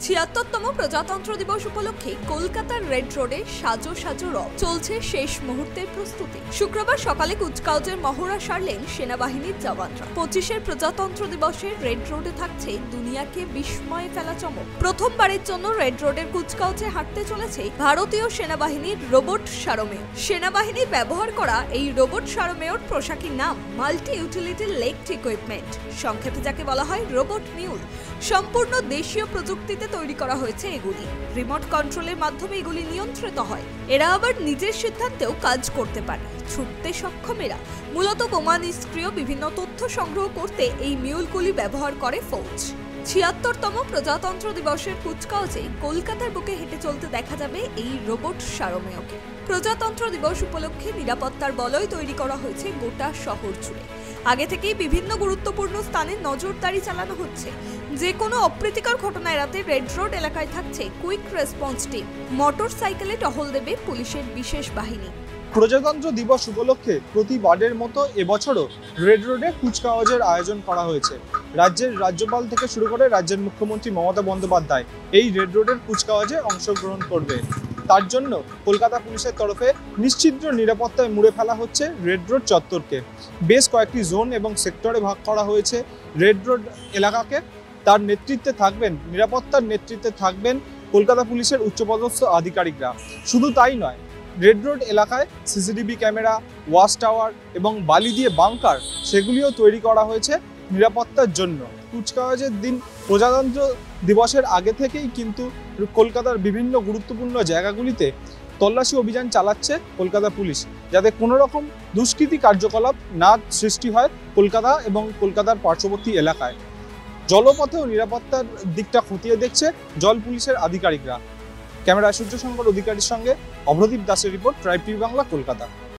৭৬তম প্রজাতন্ত্র দিবস উপলক্ষে কলকাতার রেড রোডে সাজো সাজো রব চলছে শেষ মুহূর্তের প্রস্তুতি। শুক্রবার সকালে কুচকাওয়াজের মহড়া সারলেন সেনাবাহিনীর জওয়ানরা। ২৫ প্রজাতন্ত্র দিবসে রেড রোডে থাকছে দুনিয়াকে বিস্ময়ে ফেলা চমক। প্রথমবারের জন্য রেড রোডের কুচকাওয়াজে হাঁটতে চলেছে ভারতীয় সেনাবাহিনীর রোবট সারমেয়। সেনাবাহিনীর ব্যবহার করা এই রোবট সারমেয়র পোশাকের নাম মাল্টি ইউটিলিটি লেগড ইকুইপমেন্ট, সংক্ষেপে যাকে বলা হয় রোবট মিউল। সম্পূর্ণ দেশীয় প্রযুক্তিতে তৈরি করা হয়েছে এগুলি। রিমোট কন্ট্রোলের মাধ্যমে এগুলি নিয়ন্ত্রিত হয়। এরা আবার নিজের সিদ্ধান্তেও কাজ করতে পারে। ছুটতে সক্ষম এরা। মূলত বোমা নিষ্ক্রিয় বিভিন্ন তথ্য সংগ্রহ করতে এই মিউলগুলি ব্যবহার করে ফৌজ। ৭৬তম প্রজাতন্ত্র দিবসের কুচকাওয়াজে কলকাতার বুকে হেঁটে চলতে দেখা যাবে এই রোবট সারমেয়কে। প্রজাতন্ত্র দিবস উপলক্ষে নিরাপত্তার বলয় তৈরি করা হয়েছে গোটা শহর জুড়ে। আগে থেকেই বিভিন্ন গুরুত্বপূর্ণ স্থানে নজরদারি চালানো হচ্ছে। যে কোনো অপ্রীতিকর ঘটনা এড়াতে রেড রোড এলাকায় থাকছে কুইক রেসপন্স টিম। মোটর সাইকেলে টহল দেবে পুলিশের বিশেষ বাহিনী। প্রজাতন্ত্র দিবস উপলক্ষে প্রতিবারের মতো এবছরও রেড রোডে কুচকাওয়াজের আয়োজন করা হয়েছে। রাজ্যের রাজ্যপাল থেকে শুরু করে রাজ্যের মুখ্যমন্ত্রী মমতা বন্দ্যোপাধ্যায় এই রেড রোডের কুচকাওয়াজে অংশগ্রহণ করবে। তার জন্য কলকাতা পুলিশের তরফে নিশ্চিদ্র নিরাপত্তায় মুড়ে ফেলা হচ্ছে রেড রোড চত্বরকে। বেশ কয়েকটি জোন এবং সেক্টরে ভাগ করা হয়েছে রেড রোড এলাকাকে। তার নেতৃত্বে থাকবেন, নিরাপত্তার নেতৃত্বে থাকবেন কলকাতা পুলিশের উচ্চপদস্থ আধিকারিকরা। শুধু তাই নয়, রেড রোড এলাকায় সিসিটিভি ক্যামেরা, ওয়াচ টাওয়ার এবং বালি দিয়ে বাংকার সেগুলিও তৈরি করা হয়েছে নিরাপত্তার জন্য। কুচকাওয়াজের দিন প্রজাতন্ত্র দিবসের আগে থেকেই কিন্তু কলকাতার বিভিন্ন গুরুত্বপূর্ণ জায়গাগুলিতে তল্লাশি অভিযান চালাচ্ছে কলকাতা পুলিশ, যাতে কোনো রকম দুষ্কৃতী কার্যকলাপ না সৃষ্টি হয় কলকাতা এবং কলকাতার পার্শ্ববর্তী এলাকায়। জলপথেও নিরাপত্তার দিকটা খতিয়ে দেখছে জল পুলিশের আধিকারিকরা। ক্যামেরায় সূর্যশঙ্কর অধিকারীর সঙ্গে অভ্রদীপ দাসের report, tribe TV Bangla, Kolkata.